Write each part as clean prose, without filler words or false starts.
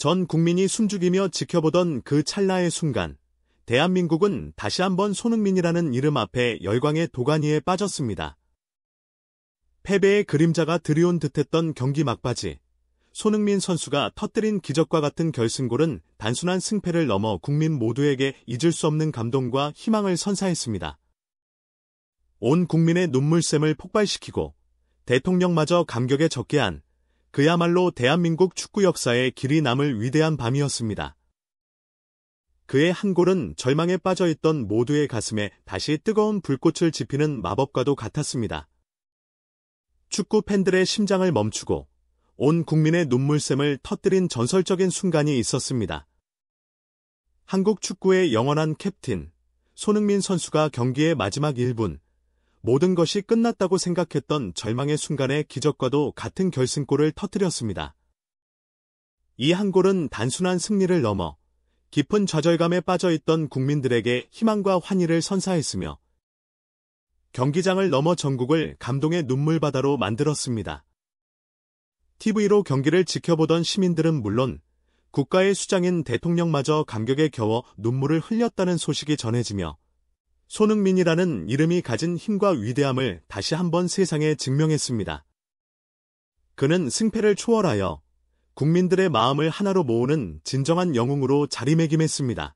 전 국민이 숨죽이며 지켜보던 그 찰나의 순간, 대한민국은 다시 한번 손흥민이라는 이름 앞에 열광의 도가니에 빠졌습니다. 패배의 그림자가 드리운 듯했던 경기 막바지, 손흥민 선수가 터뜨린 기적과 같은 결승골은 단순한 승패를 넘어 국민 모두에게 잊을 수 없는 감동과 희망을 선사했습니다. 온 국민의 눈물샘을 폭발시키고 대통령마저 감격에 젖게 한 그야말로 대한민국 축구 역사에 길이 남을 위대한 밤이었습니다. 그의 한 골은 절망에 빠져있던 모두의 가슴에 다시 뜨거운 불꽃을 지피는 마법과도 같았습니다. 축구 팬들의 심장을 멈추고 온 국민의 눈물샘을 터뜨린 전설적인 순간이 있었습니다. 한국 축구의 영원한 캡틴, 손흥민 선수가 경기의 마지막 1분, 모든 것이 끝났다고 생각했던 절망의 순간에 기적과도 같은 결승골을 터뜨렸습니다. 이 한 골은 단순한 승리를 넘어 깊은 좌절감에 빠져있던 국민들에게 희망과 환희를 선사했으며 경기장을 넘어 전국을 감동의 눈물바다로 만들었습니다. TV로 경기를 지켜보던 시민들은 물론 국가의 수장인 대통령마저 감격에 겨워 눈물을 흘렸다는 소식이 전해지며 손흥민이라는 이름이 가진 힘과 위대함을 다시 한번 세상에 증명했습니다. 그는 승패를 초월하여 국민들의 마음을 하나로 모으는 진정한 영웅으로 자리매김했습니다.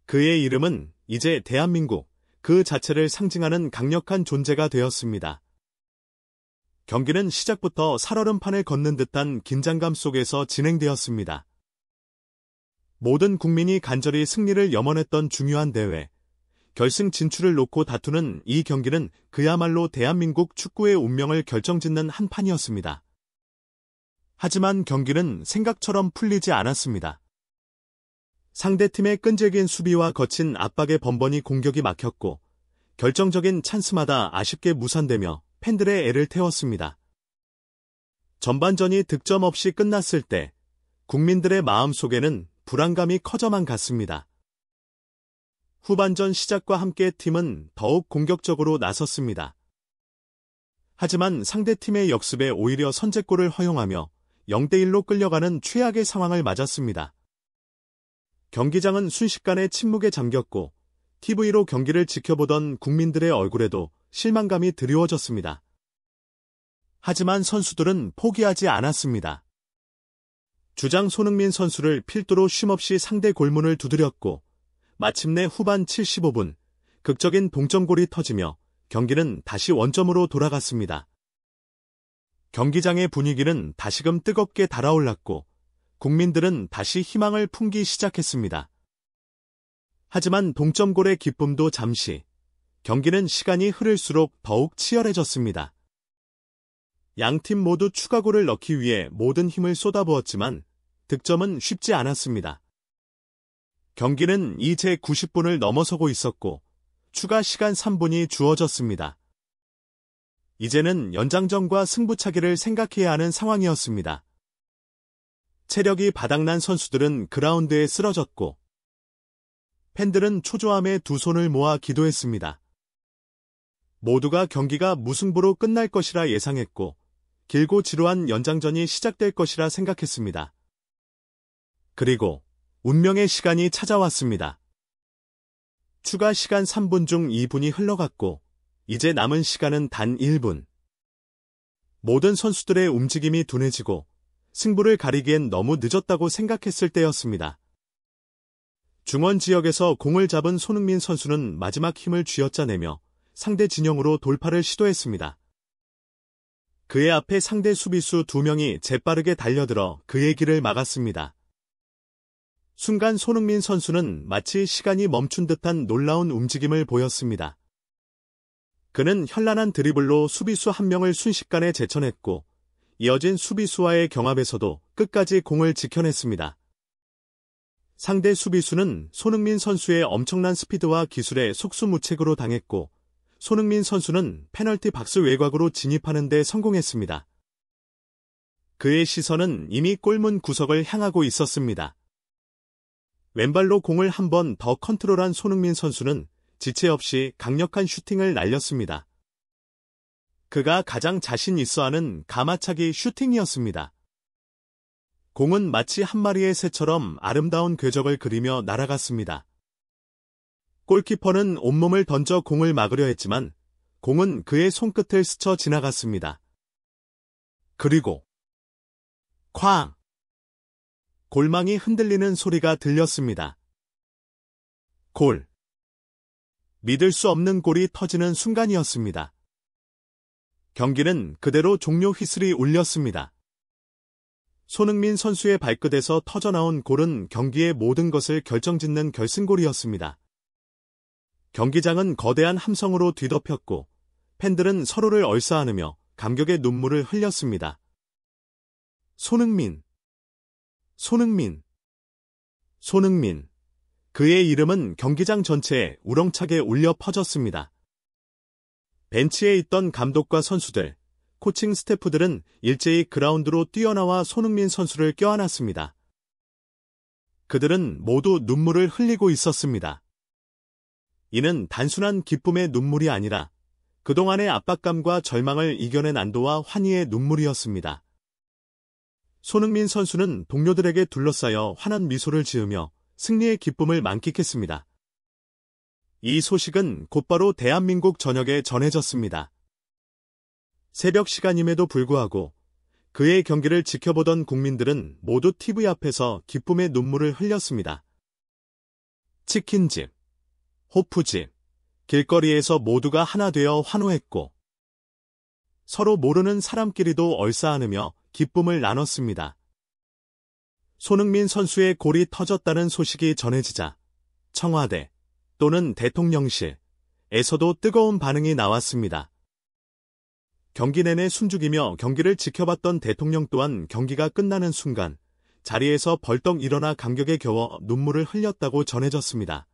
그의 이름은 이제 대한민국 그 자체를 상징하는 강력한 존재가 되었습니다. 경기는 시작부터 살얼음판을 걷는 듯한 긴장감 속에서 진행되었습니다. 모든 국민이 간절히 승리를 염원했던 중요한 대회, 결승 진출을 놓고 다투는 이 경기는 그야말로 대한민국 축구의 운명을 결정짓는 한 판이었습니다. 하지만 경기는 생각처럼 풀리지 않았습니다. 상대팀의 끈질긴 수비와 거친 압박에 번번이 공격이 막혔고 결정적인 찬스마다 아쉽게 무산되며 팬들의 애를 태웠습니다. 전반전이 득점 없이 끝났을 때 국민들의 마음속에는 불안감이 커져만 갔습니다. 후반전 시작과 함께 팀은 더욱 공격적으로 나섰습니다. 하지만 상대팀의 역습에 오히려 선제골을 허용하며 0대1로 끌려가는 최악의 상황을 맞았습니다. 경기장은 순식간에 침묵에 잠겼고 TV로 경기를 지켜보던 국민들의 얼굴에도 실망감이 드리워졌습니다. 하지만 선수들은 포기하지 않았습니다. 주장 손흥민 선수를 필두로 쉼없이 상대 골문을 두드렸고 마침내 후반 75분 극적인 동점골이 터지며 경기는 다시 원점으로 돌아갔습니다. 경기장의 분위기는 다시금 뜨겁게 달아올랐고 국민들은 다시 희망을 품기 시작했습니다. 하지만 동점골의 기쁨도 잠시, 경기는 시간이 흐를수록 더욱 치열해졌습니다. 양팀 모두 추가골을 넣기 위해 모든 힘을 쏟아부었지만 득점은 쉽지 않았습니다. 경기는 이제 90분을 넘어서고 있었고 추가 시간 3분이 주어졌습니다. 이제는 연장전과 승부차기를 생각해야 하는 상황이었습니다. 체력이 바닥난 선수들은 그라운드에 쓰러졌고 팬들은 초조함에 두 손을 모아 기도했습니다. 모두가 경기가 무승부로 끝날 것이라 예상했고 길고 지루한 연장전이 시작될 것이라 생각했습니다. 그리고 운명의 시간이 찾아왔습니다. 추가 시간 3분 중 2분이 흘러갔고 이제 남은 시간은 단 1분. 모든 선수들의 움직임이 둔해지고 승부를 가리기엔 너무 늦었다고 생각했을 때였습니다. 중원 지역에서 공을 잡은 손흥민 선수는 마지막 힘을 쥐어짜내며 상대 진영으로 돌파를 시도했습니다. 그의 앞에 상대 수비수 2명이 재빠르게 달려들어 그의 길을 막았습니다. 순간 손흥민 선수는 마치 시간이 멈춘 듯한 놀라운 움직임을 보였습니다. 그는 현란한 드리블로 수비수 한 명을 순식간에 제쳐냈고 이어진 수비수와의 경합에서도 끝까지 공을 지켜냈습니다. 상대 수비수는 손흥민 선수의 엄청난 스피드와 기술에 속수무책으로 당했고 손흥민 선수는 페널티 박스 외곽으로 진입하는 데 성공했습니다. 그의 시선은 이미 골문 구석을 향하고 있었습니다. 왼발로 공을 한 번 더 컨트롤한 손흥민 선수는 지체 없이 강력한 슈팅을 날렸습니다. 그가 가장 자신 있어하는 가마차기 슈팅이었습니다. 공은 마치 한 마리의 새처럼 아름다운 궤적을 그리며 날아갔습니다. 골키퍼는 온몸을 던져 공을 막으려 했지만 공은 그의 손끝을 스쳐 지나갔습니다. 그리고 쾅! 골망이 흔들리는 소리가 들렸습니다. 골! 믿을 수 없는 골이 터지는 순간이었습니다. 경기는 그대로 종료 휘슬이 울렸습니다. 손흥민 선수의 발끝에서 터져나온 골은 경기의 모든 것을 결정짓는 결승골이었습니다. 경기장은 거대한 함성으로 뒤덮였고 팬들은 서로를 얼싸안으며 감격의 눈물을 흘렸습니다. 손흥민, 손흥민, 손흥민. 그의 이름은 경기장 전체에 우렁차게 울려 퍼졌습니다. 벤치에 있던 감독과 선수들, 코칭 스태프들은 일제히 그라운드로 뛰어나와 손흥민 선수를 껴안았습니다. 그들은 모두 눈물을 흘리고 있었습니다. 이는 단순한 기쁨의 눈물이 아니라 그동안의 압박감과 절망을 이겨낸 안도와 환희의 눈물이었습니다. 손흥민 선수는 동료들에게 둘러싸여 환한 미소를 지으며 승리의 기쁨을 만끽했습니다. 이 소식은 곧바로 대한민국 전역에 전해졌습니다. 새벽 시간임에도 불구하고 그의 경기를 지켜보던 국민들은 모두 TV 앞에서 기쁨의 눈물을 흘렸습니다. 치킨집, 호프집, 길거리에서 모두가 하나 되어 환호했고 서로 모르는 사람끼리도 얼싸안으며 기쁨을 나눴습니다. 손흥민 선수의 골이 터졌다는 소식이 전해지자 청와대 또는 대통령실에서도 뜨거운 반응이 나왔습니다. 경기 내내 숨죽이며 경기를 지켜봤던 대통령 또한 경기가 끝나는 순간 자리에서 벌떡 일어나 감격에 겨워 눈물을 흘렸다고 전해졌습니다.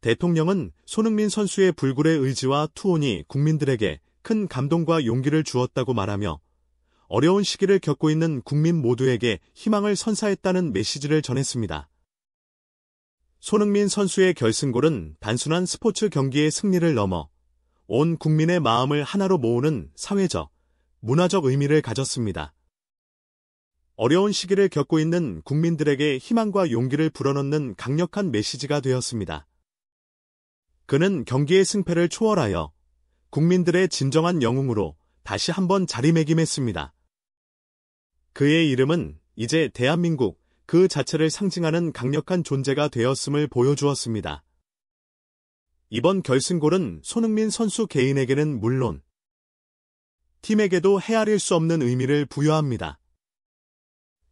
대통령은 손흥민 선수의 불굴의 의지와 투혼이 국민들에게 큰 감동과 용기를 주었다고 말하며 어려운 시기를 겪고 있는 국민 모두에게 희망을 선사했다는 메시지를 전했습니다. 손흥민 선수의 결승골은 단순한 스포츠 경기의 승리를 넘어 온 국민의 마음을 하나로 모으는 사회적, 문화적 의미를 가졌습니다. 어려운 시기를 겪고 있는 국민들에게 희망과 용기를 불어넣는 강력한 메시지가 되었습니다. 그는 경기의 승패를 초월하여 국민들의 진정한 영웅으로 다시 한번 자리매김했습니다. 그의 이름은 이제 대한민국 그 자체를 상징하는 강력한 존재가 되었음을 보여주었습니다. 이번 결승골은 손흥민 선수 개인에게는 물론 팀에게도 헤아릴 수 없는 의미를 부여합니다.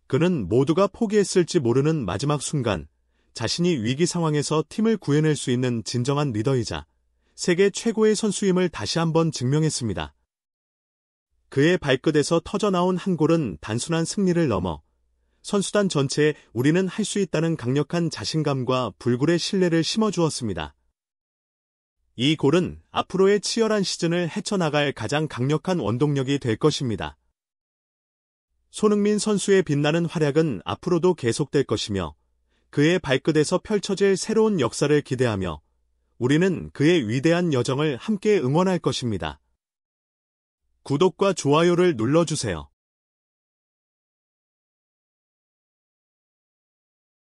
그는 모두가 포기했을지 모르는 마지막 순간 자신이 위기 상황에서 팀을 구해낼 수 있는 진정한 리더이자 세계 최고의 선수임을 다시 한번 증명했습니다. 그의 발끝에서 터져나온 한 골은 단순한 승리를 넘어 선수단 전체에 우리는 할 수 있다는 강력한 자신감과 불굴의 신뢰를 심어주었습니다. 이 골은 앞으로의 치열한 시즌을 헤쳐나갈 가장 강력한 원동력이 될 것입니다. 손흥민 선수의 빛나는 활약은 앞으로도 계속될 것이며 그의 발끝에서 펼쳐질 새로운 역사를 기대하며 우리는 그의 위대한 여정을 함께 응원할 것입니다. 구독과 좋아요를 눌러주세요.